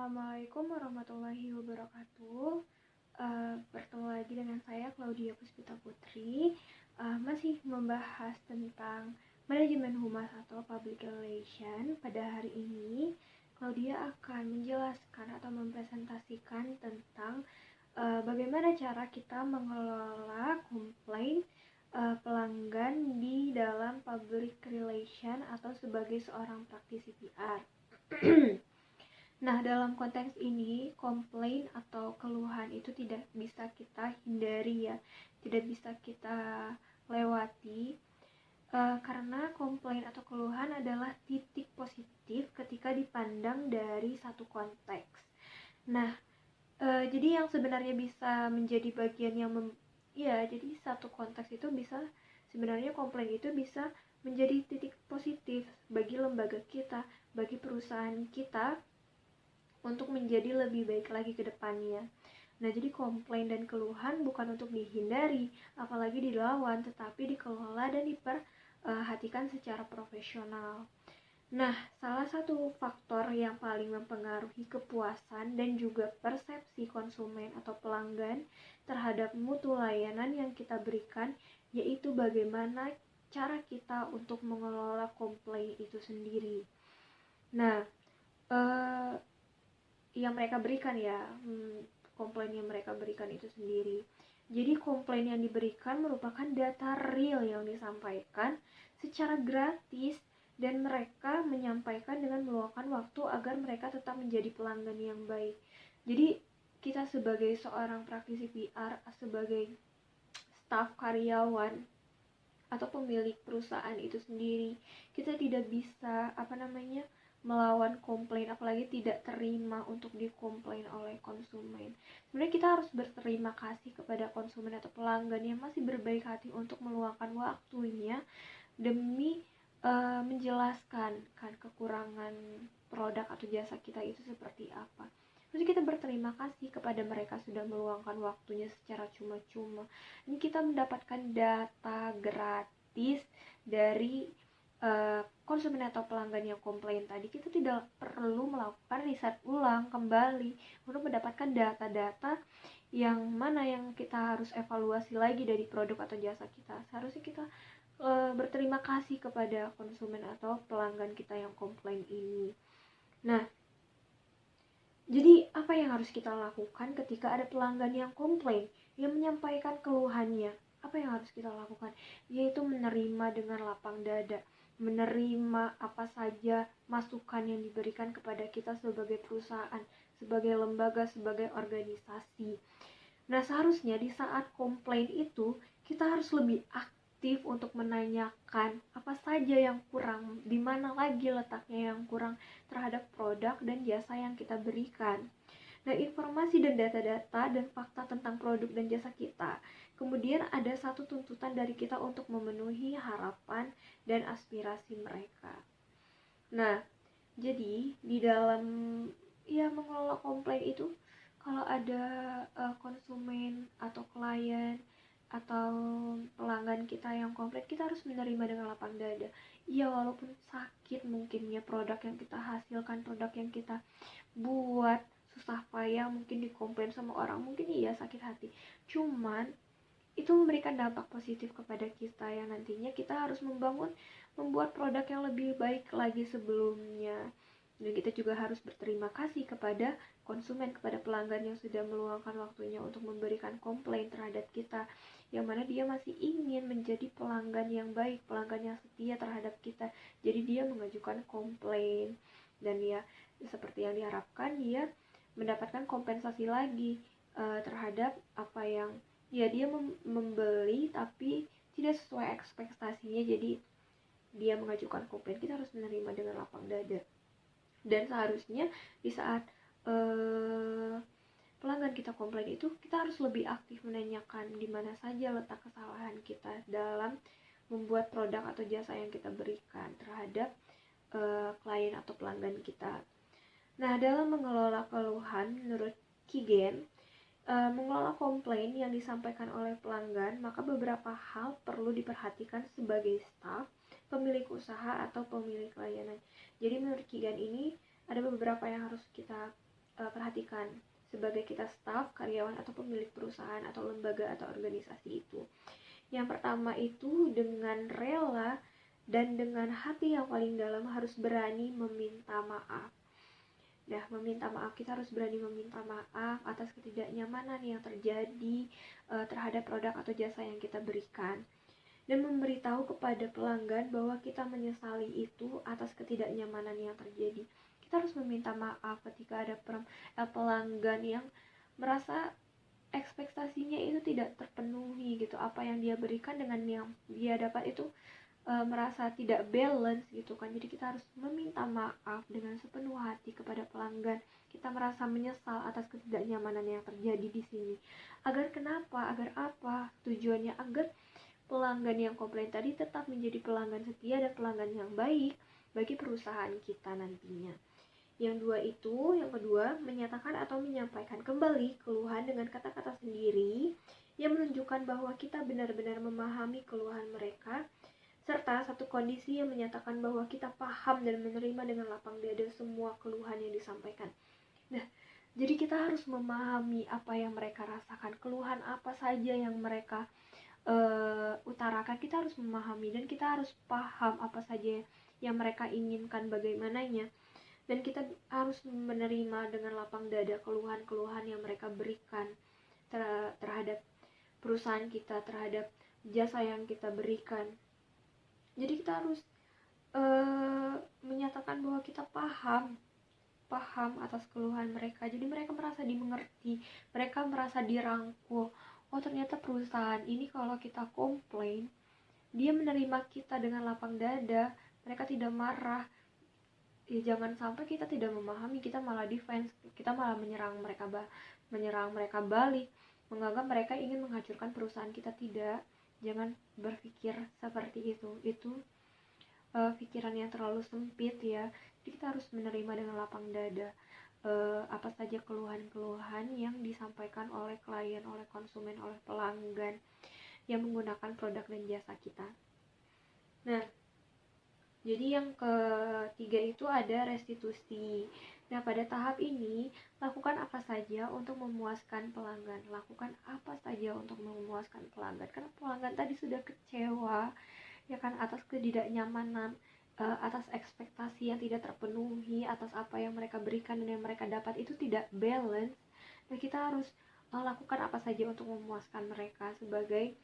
Assalamualaikum warahmatullahi wabarakatuh. Bertemu lagi dengan saya Claudia Puspita Putri. Masih membahas tentang manajemen humas atau public relation. Pada hari ini, Claudia akan menjelaskan atau mempresentasikan tentang bagaimana cara kita mengelola komplain pelanggan di dalam public relation atau sebagai seorang praktisi PR. Nah, dalam konteks ini, komplain atau keluhan itu tidak bisa kita hindari ya, tidak bisa kita lewati, karena komplain atau keluhan adalah titik positif ketika dipandang dari satu konteks. Nah, jadi yang sebenarnya bisa menjadi bagian yang jadi satu konteks itu bisa, sebenarnya komplain itu bisa menjadi titik positif bagi lembaga kita, bagi perusahaan kita, untuk menjadi lebih baik lagi ke depannya. Nah, jadi komplain dan keluhan bukan untuk dihindari, apalagi dilawan, tetapi dikelola dan diperhatikan secara profesional. Nah, salah satu faktor yang paling mempengaruhi kepuasan dan juga persepsi konsumen atau pelanggan terhadap mutu layanan yang kita berikan, yaitu bagaimana cara kita untuk mengelola komplain itu sendiri. Nah, yang mereka berikan komplain yang mereka berikan itu sendiri. Jadi komplain yang diberikan merupakan data real yang disampaikan secara gratis dan mereka menyampaikan dengan meluangkan waktu agar mereka tetap menjadi pelanggan yang baik. Jadi kita sebagai seorang praktisi PR, sebagai staf karyawan atau pemilik perusahaan itu sendiri, kita tidak bisa melawan komplain, apalagi tidak terima untuk dikomplain oleh konsumen. Sebenarnya kita harus berterima kasih kepada konsumen atau pelanggan yang masih berbaik hati untuk meluangkan waktunya demi menjelaskan kan kekurangan produk atau jasa kita itu seperti apa. Terus kita berterima kasih kepada mereka sudah meluangkan waktunya secara cuma-cuma. Ini kita mendapatkan data gratis dari konsumen atau pelanggan yang komplain tadi. Kita tidak perlu melakukan riset ulang kembali untuk mendapatkan data-data yang mana yang kita harus evaluasi lagi dari produk atau jasa kita. Seharusnya kita berterima kasih kepada konsumen atau pelanggan kita yang komplain ini. Nah, jadi apa yang harus kita lakukan ketika ada pelanggan yang komplain, yang menyampaikan keluhannya? Apa yang harus kita lakukan? Yaitu menerima dengan lapang dada, menerima apa saja masukan yang diberikan kepada kita sebagai perusahaan, sebagai lembaga, sebagai organisasi. Nah, seharusnya di saat komplain itu kita harus lebih aktif untuk menanyakan apa saja yang kurang, di mana lagi letaknya yang kurang terhadap produk dan jasa yang kita berikan. Nah, informasi dan data-data dan fakta tentang produk dan jasa kita. Kemudian ada satu tuntutan dari kita untuk memenuhi harapan dan aspirasi mereka. Nah, jadi di dalam mengelola komplain itu, kalau ada konsumen atau klien atau pelanggan kita yang komplain, kita harus menerima dengan lapang dada. Iya, walaupun sakit mungkinnya produk yang kita hasilkan, produk yang kita buat, susah payah mungkin dikomplain sama orang, mungkin iya sakit hati, cuman itu memberikan dampak positif kepada kita yang nantinya kita harus membuat produk yang lebih baik lagi sebelumnya. Dan kita juga harus berterima kasih kepada konsumen, kepada pelanggan yang sudah meluangkan waktunya untuk memberikan komplain terhadap kita, yang mana dia masih ingin menjadi pelanggan yang baik, pelanggan yang setia terhadap kita. Jadi dia mengajukan komplain dan seperti yang diharapkan, dia mendapatkan kompensasi lagi terhadap apa yang dia membeli tapi tidak sesuai ekspektasinya. Jadi dia mengajukan komplain, kita harus menerima dengan lapang dada. Dan seharusnya di saat pelanggan kita komplain itu, kita harus lebih aktif menanyakan di mana saja letak kesalahan kita dalam membuat produk atau jasa yang kita berikan terhadap klien atau pelanggan kita. Nah, dalam mengelola keluhan, menurut Kigen, mengelola komplain yang disampaikan oleh pelanggan, maka beberapa hal perlu diperhatikan sebagai staf, pemilik usaha, atau pemilik layanan. Jadi menurut Kigen ini ada beberapa yang harus kita perhatikan sebagai kita staf, karyawan, atau pemilik perusahaan atau lembaga atau organisasi itu. Yang pertama itu dengan rela dan dengan hati yang paling dalam harus berani meminta maaf. Nah, meminta maaf, kita harus berani meminta maaf atas ketidaknyamanan yang terjadi terhadap produk atau jasa yang kita berikan, dan memberitahu kepada pelanggan bahwa kita menyesali itu atas ketidaknyamanan yang terjadi. Kita harus meminta maaf ketika ada pelanggan yang merasa ekspektasinya itu tidak terpenuhi gitu, apa yang dia berikan dengan yang dia dapat itu merasa tidak balance gitu kan. Jadi kita harus meminta maaf dengan sepenuh hati kepada pelanggan. Kita merasa menyesal atas ketidaknyamanan yang terjadi di sini. Agar kenapa? Agar apa? Tujuannya agar pelanggan yang komplain tadi tetap menjadi pelanggan setia dan pelanggan yang baik bagi perusahaan kita nantinya. Yang kedua, menyatakan atau menyampaikan kembali keluhan dengan kata-kata sendiri yang menunjukkan bahwa kita benar-benar memahami keluhan mereka, serta satu kondisi yang menyatakan bahwa kita paham dan menerima dengan lapang dada semua keluhan yang disampaikan. Nah, jadi kita harus memahami apa yang mereka rasakan, keluhan apa saja yang mereka utarakan. Kita harus memahami dan kita harus paham apa saja yang mereka inginkan, bagaimananya. Dan kita harus menerima dengan lapang dada keluhan-keluhan yang mereka berikan terhadap perusahaan kita, terhadap jasa yang kita berikan. Jadi kita harus menyatakan bahwa kita paham atas keluhan mereka. Jadi mereka merasa dimengerti, mereka merasa dirangkul. Oh, ternyata perusahaan ini kalau kita komplain, dia menerima kita dengan lapang dada, mereka tidak marah. Ya, jangan sampai kita tidak memahami, kita malah defense, kita malah menyerang mereka balik, menganggap mereka ingin menghancurkan perusahaan kita. Tidak, jangan berpikir seperti itu. Itu pikiran yang terlalu sempit ya. Jadi kita harus menerima dengan lapang dada apa saja keluhan-keluhan yang disampaikan oleh klien, oleh konsumen, oleh pelanggan yang menggunakan produk dan jasa kita. Nah, jadi yang ketiga itu ada restitusi. Nah, pada tahap ini, lakukan apa saja untuk memuaskan pelanggan. Lakukan apa saja untuk memuaskan pelanggan. Karena pelanggan tadi sudah kecewa, ya kan, atas ketidaknyamanan, atas ekspektasi yang tidak terpenuhi, atas apa yang mereka berikan dan yang mereka dapat itu tidak balance. Nah, kita harus lakukan apa saja untuk memuaskan mereka sebagai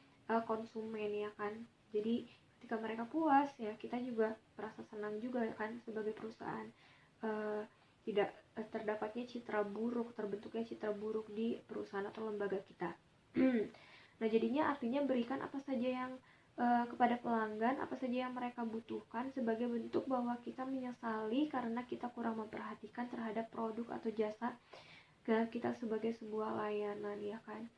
konsumen, ya kan. Jadi ketika mereka puas, ya kita juga merasa senang juga kan sebagai perusahaan. Tidak terdapatnya terbentuknya citra buruk di perusahaan atau lembaga kita. Nah, jadinya artinya berikan apa saja yang kepada pelanggan, apa saja yang mereka butuhkan sebagai bentuk bahwa kita menyesali karena kita kurang memperhatikan terhadap produk atau jasa kita sebagai sebuah layanan, ya kan.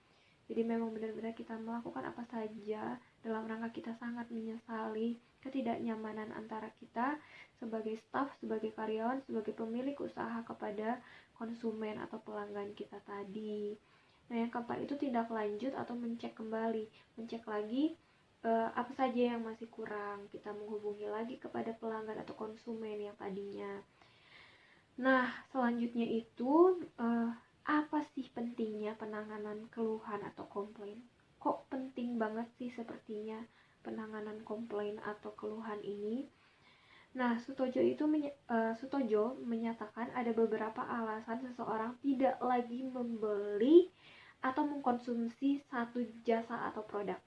Jadi memang benar-benar kita melakukan apa saja dalam rangka kita sangat menyesali ketidaknyamanan antara kita sebagai staf, sebagai karyawan, sebagai pemilik usaha kepada konsumen atau pelanggan kita tadi. Nah, yang keempat itu tindak lanjut atau mencek kembali, mencek lagi apa saja yang masih kurang. Kita menghubungi lagi kepada pelanggan atau konsumen yang tadinya. Nah, selanjutnya itu apa sih pentingnya penanganan keluhan atau komplain? Kok penting banget sih sepertinya penanganan komplain atau keluhan ini? Nah, Sutojo menyatakan ada beberapa alasan seseorang tidak lagi membeli atau mengkonsumsi satu jasa atau produk.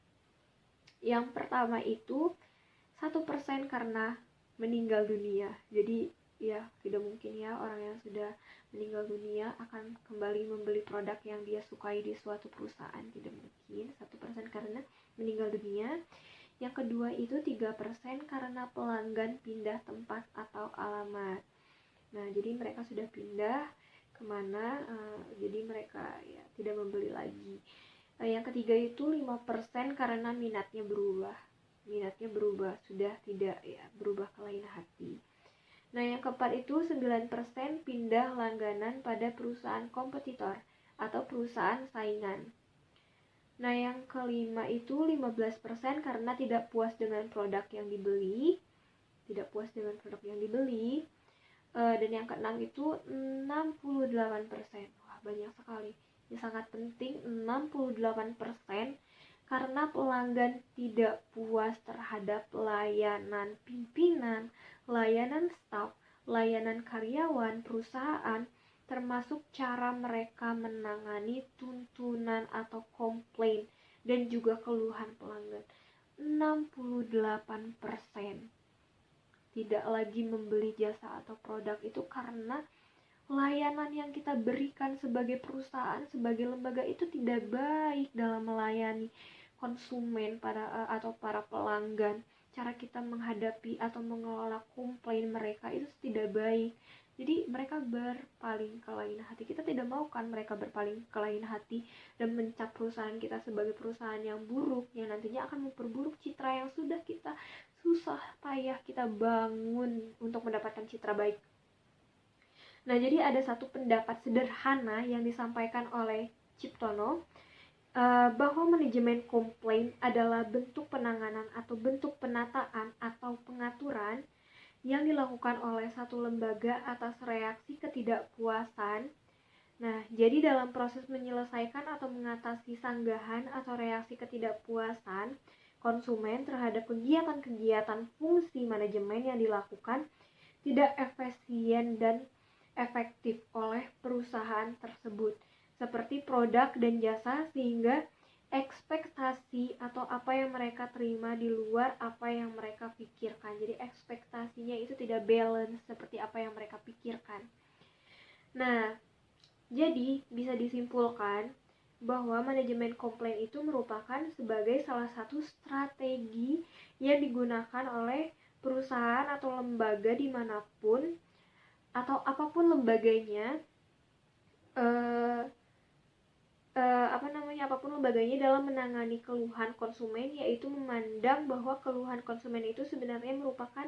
Yang pertama itu 1% karena meninggal dunia. Jadi ya tidak mungkin ya orang yang sudah meninggal dunia akan kembali membeli produk yang dia sukai di suatu perusahaan. Tidak mungkin. 1% karena meninggal dunia. Yang kedua itu 3% karena pelanggan pindah tempat atau alamat. Nah, jadi mereka sudah pindah kemana, jadi mereka ya tidak membeli lagi. Yang ketiga itu 5% karena minatnya berubah, sudah tidak ya berubah ke lain hati. Nah, yang keempat itu 9% pindah langganan pada perusahaan kompetitor atau perusahaan saingan. Nah, yang kelima itu 15% karena tidak puas dengan produk yang dibeli. Dan yang keenam itu 68%. Wah, banyak sekali. Ini sangat penting, 68%, karena pelanggan tidak puas terhadap layanan pimpinan, layanan staf, layanan karyawan perusahaan, termasuk cara mereka menangani tuntunan atau komplain dan juga keluhan pelanggan. 68% tidak lagi membeli jasa atau produk itu karena layanan yang kita berikan sebagai perusahaan, sebagai lembaga itu tidak baik dalam melayani konsumen atau para pelanggan. Cara kita menghadapi atau mengelola komplain mereka itu tidak baik. Jadi mereka berpaling ke lain hati. Kita tidak mau kan mereka berpaling ke lain hati dan mencap perusahaan kita sebagai perusahaan yang buruk, yang nantinya akan memperburuk citra yang sudah kita susah payah kita bangun untuk mendapatkan citra baik. Nah, jadi ada satu pendapat sederhana yang disampaikan oleh Ciptono, bahwa manajemen komplain adalah bentuk penanganan atau bentuk penataan atau pengaturan yang dilakukan oleh satu lembaga atas reaksi ketidakpuasan. Nah, jadi dalam proses menyelesaikan atau mengatasi sanggahan atau reaksi ketidakpuasan konsumen terhadap kegiatan-kegiatan fungsi manajemen yang dilakukan tidak efisien dan efektif oleh perusahaan tersebut, seperti produk dan jasa, sehingga ekspektasi atau apa yang mereka terima di luar apa yang mereka pikirkan. Jadi ekspektasinya itu tidak balance seperti apa yang mereka pikirkan. Nah, jadi bisa disimpulkan bahwa manajemen komplain itu merupakan sebagai salah satu strategi yang digunakan oleh perusahaan atau lembaga dimanapun atau apapun lembaganya, apapun lembaganya dalam menangani keluhan konsumen, yaitu memandang bahwa keluhan konsumen itu sebenarnya merupakan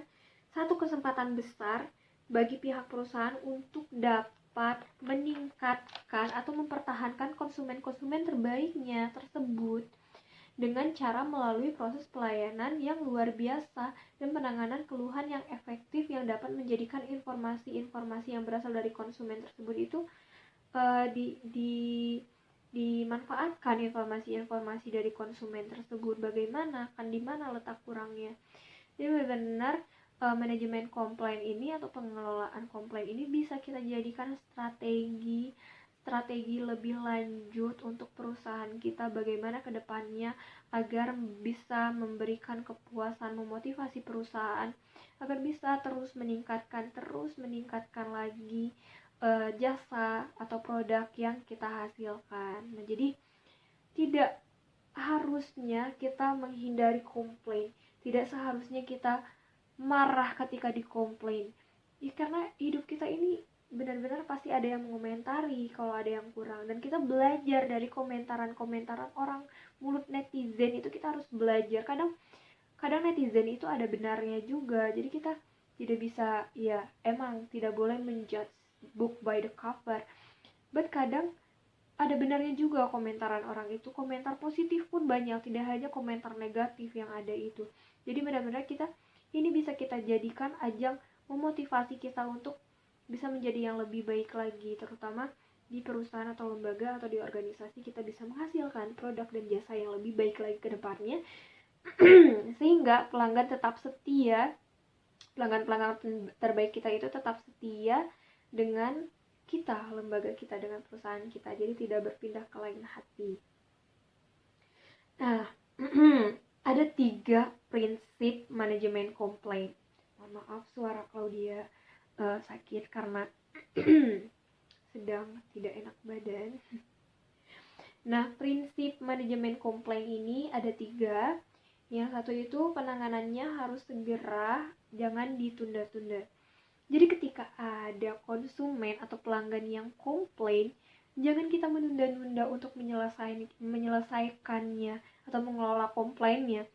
satu kesempatan besar bagi pihak perusahaan untuk dapat meningkatkan atau mempertahankan konsumen-konsumen terbaiknya tersebut dengan cara melalui proses pelayanan yang luar biasa dan penanganan keluhan yang efektif yang dapat menjadikan informasi-informasi yang berasal dari konsumen tersebut itu dimanfaatkan informasi-informasi dari konsumen tersebut, bagaimana kan, di mana letak kurangnya. Jadi benar-benar manajemen komplain ini atau pengelolaan komplain ini bisa kita jadikan strategi lebih lanjut untuk perusahaan kita, bagaimana ke depannya agar bisa memberikan kepuasan, memotivasi perusahaan agar bisa terus meningkatkan lagi jasa atau produk yang kita hasilkan. Nah, jadi tidak harusnya kita menghindari komplain, tidak seharusnya kita marah ketika dikomplain. Ya, karena hidup kita ini benar-benar pasti ada yang mengomentari kalau ada yang kurang, dan kita belajar dari komentaran orang, mulut netizen itu kita harus belajar. Kadang netizen itu ada benarnya juga, jadi kita tidak bisa, ya emang tidak boleh menjudge book by the cover, but kadang ada benarnya juga komentaran orang itu. Komentar positif pun banyak, tidak hanya komentar negatif yang ada itu. Jadi benar-benar ini bisa kita jadikan ajang memotivasi kita untuk bisa menjadi yang lebih baik lagi, terutama di perusahaan atau lembaga atau di organisasi kita bisa menghasilkan produk dan jasa yang lebih baik lagi ke depannya sehingga pelanggan terbaik kita itu tetap setia dengan kita, lembaga kita, dengan perusahaan kita, jadi tidak berpindah ke lain hati. Nah, ada 3 prinsip manajemen komplain. Mohon maaf suara Claudia sakit karena sedang tidak enak badan. Nah, prinsip manajemen komplain ini ada 3. Yang satu itu penanganannya harus segera, jangan ditunda-tunda. Jadi ketika ada konsumen atau pelanggan yang komplain, jangan kita menunda-nunda untuk menyelesaikannya atau mengelola komplainnya.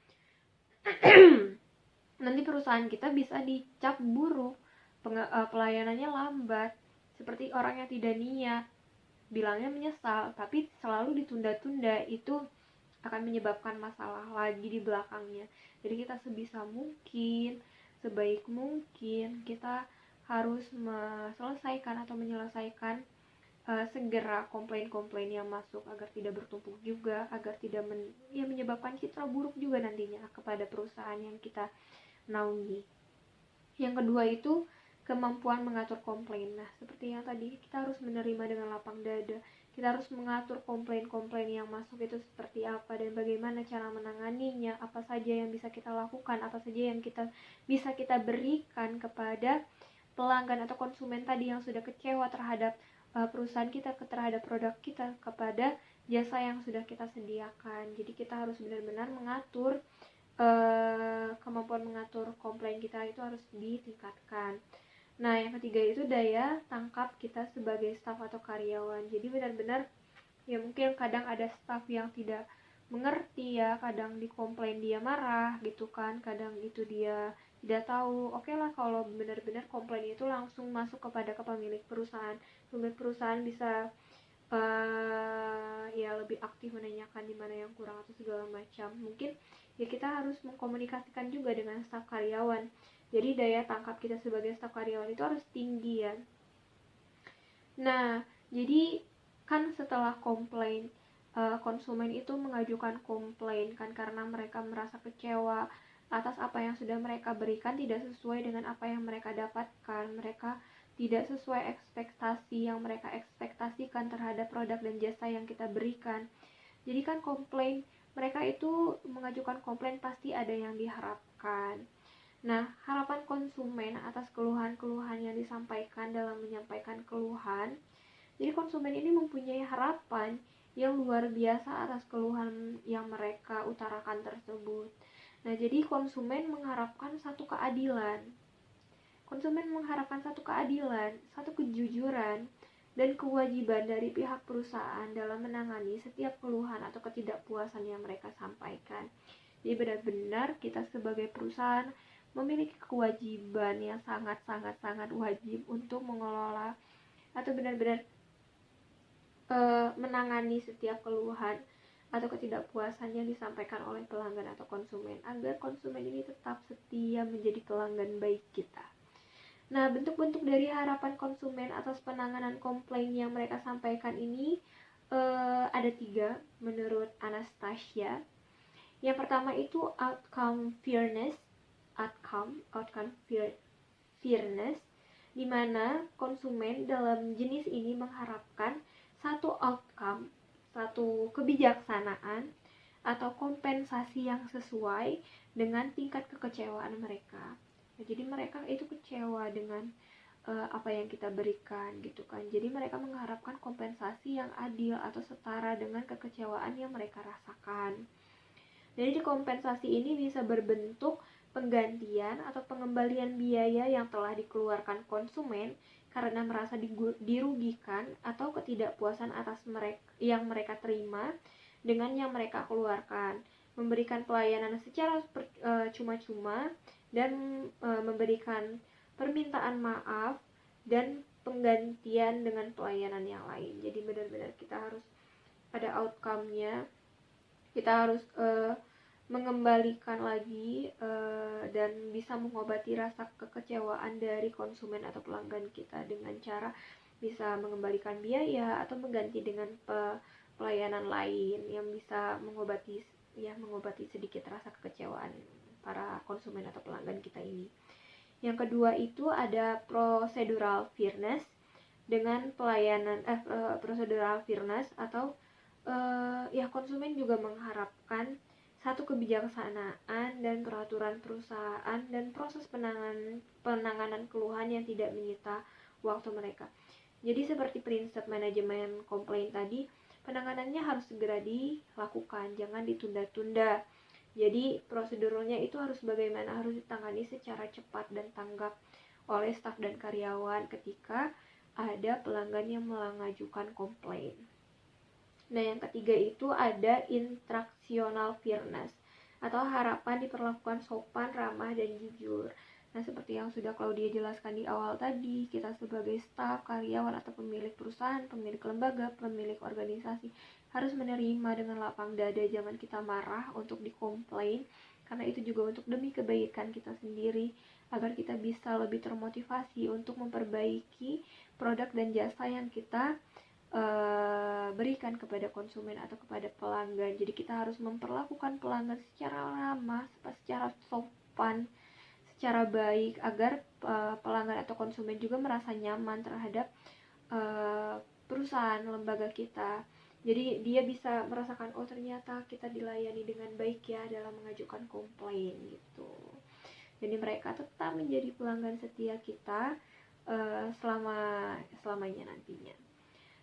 Nanti perusahaan kita bisa dicap buruk, pelayanannya lambat, seperti orang yang tidak niat, bilangnya menyesal, tapi selalu ditunda-tunda, itu akan menyebabkan masalah lagi di belakangnya. Jadi kita sebisa mungkin, sebaik mungkin kita harus menyelesaikan atau menyelesaikan segera komplain-komplain yang masuk agar tidak bertumpuk juga, agar tidak menyebabkan citra buruk juga nantinya kepada perusahaan yang kita naungi. Yang kedua itu kemampuan mengatur komplain. Nah, seperti yang tadi, kita harus menerima dengan lapang dada. Kita harus mengatur komplain-komplain yang masuk itu seperti apa dan bagaimana cara menanganinya, apa saja yang bisa kita lakukan, apa saja yang bisa kita berikan kepada pelanggan atau konsumen tadi yang sudah kecewa terhadap perusahaan kita, terhadap produk kita, kepada jasa yang sudah kita sediakan. Jadi kita harus benar-benar mengatur kemampuan mengatur komplain kita itu harus ditingkatkan. Nah, yang ketiga itu daya tangkap kita sebagai staf atau karyawan. Jadi benar-benar ya mungkin kadang ada staf yang tidak mengerti ya, kadang dikomplain dia marah gitu kan, kadang itu dia tidak tahu. Oke lah kalau benar-benar komplain itu langsung masuk kepada pemilik perusahaan. Pemilik perusahaan bisa ya lebih aktif menanyakan di mana yang kurang atau segala macam. Mungkin ya kita harus mengkomunikasikan juga dengan staf karyawan. Jadi daya tangkap kita sebagai staf karyawan itu harus tinggi ya. Nah, jadi kan setelah komplain, konsumen itu mengajukan komplain kan karena mereka merasa kecewa atas apa yang sudah mereka berikan tidak sesuai dengan apa yang mereka dapatkan. Mereka tidak sesuai ekspektasi yang mereka ekspektasikan terhadap produk dan jasa yang kita berikan. Jadi kan komplain, mereka itu mengajukan komplain pasti ada yang diharapkan. Nah, harapan konsumen atas keluhan-keluhan yang disampaikan dalam menyampaikan keluhan. Jadi konsumen ini mempunyai harapan yang luar biasa atas keluhan yang mereka utarakan tersebut. Nah, jadi konsumen mengharapkan satu keadilan. Konsumen mengharapkan satu keadilan, satu kejujuran, dan kewajiban dari pihak perusahaan dalam menangani setiap keluhan atau ketidakpuasan yang mereka sampaikan. Jadi benar-benar kita sebagai perusahaan memiliki kewajiban yang sangat wajib untuk mengelola atau benar-benar menangani setiap keluhan atau ketidakpuasan yang disampaikan oleh pelanggan atau konsumen agar konsumen ini tetap setia menjadi pelanggan baik kita. Nah, bentuk-bentuk dari harapan konsumen atas penanganan komplain yang mereka sampaikan ini ada 3 menurut Anastasia. Yang pertama itu outcome fairness, di mana konsumen dalam jenis ini mengharapkan satu outcome, satu kebijaksanaan atau kompensasi yang sesuai dengan tingkat kekecewaan mereka. Nah, jadi mereka itu kecewa dengan apa yang kita berikan gitu kan. Jadi mereka mengharapkan kompensasi yang adil atau setara dengan kekecewaan yang mereka rasakan. Jadi kompensasi ini bisa berbentuk penggantian atau pengembalian biaya yang telah dikeluarkan konsumen karena merasa dirugikan atau ketidakpuasan atas yang mereka terima dengan yang mereka keluarkan, memberikan pelayanan secara cuma-cuma dan memberikan permintaan maaf dan penggantian dengan pelayanan yang lain. Jadi benar-benar kita harus ada outcome-nya, kita harus mengembalikan lagi dan bisa mengobati rasa kekecewaan dari konsumen atau pelanggan kita dengan cara bisa mengembalikan biaya atau mengganti dengan pelayanan lain yang bisa mengobati sedikit rasa kekecewaan para konsumen atau pelanggan kita ini. Yang kedua itu ada procedural fairness dengan pelayanan procedural fairness atau konsumen juga mengharapkan satu kebijaksanaan dan peraturan perusahaan dan proses penanganan keluhan yang tidak menyita waktu mereka. Jadi seperti prinsip manajemen komplain tadi, penanganannya harus segera dilakukan, jangan ditunda-tunda. Jadi prosedurnya itu harus ditangani secara cepat dan tanggap oleh staf dan karyawan ketika ada pelanggan yang mengajukan komplain. Nah, yang ketiga itu ada instruksional fairness atau harapan diperlakukan sopan, ramah, dan jujur. Nah, seperti yang sudah Claudia jelaskan di awal tadi, kita sebagai staf, karyawan, atau pemilik perusahaan, pemilik lembaga, pemilik organisasi harus menerima dengan lapang dada. Jangan kita marah untuk dikomplain, karena itu juga untuk demi kebaikan kita sendiri, agar kita bisa lebih termotivasi untuk memperbaiki produk dan jasa yang kita berikan kepada konsumen atau kepada pelanggan. Jadi kita harus memperlakukan pelanggan secara ramah, secara sopan, secara baik, agar pelanggan atau konsumen juga merasa nyaman terhadap perusahaan lembaga kita. Jadi dia bisa merasakan, oh ternyata kita dilayani dengan baik ya dalam mengajukan komplain gitu. Jadi mereka tetap menjadi pelanggan setia kita selamanya nantinya.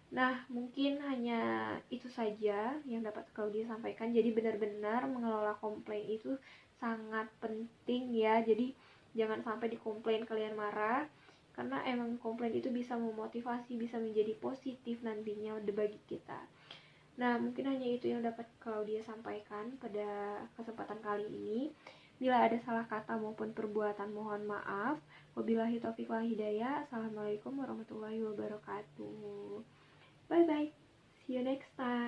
Nah, mungkin hanya itu saja yang dapat Claudia sampaikan. Jadi benar-benar mengelola komplain itu sangat penting ya. Jadi jangan sampai di komplain kalian marah, karena emang komplain itu bisa memotivasi, bisa menjadi positif nantinya bagi kita. Nah, mungkin hanya itu yang dapat Claudia sampaikan pada kesempatan kali ini. Bila ada salah kata maupun perbuatan, mohon maaf. Wabillahi taufiq wal hidayah. Assalamualaikum warahmatullahi wabarakatuh. Bye bye. See you next time.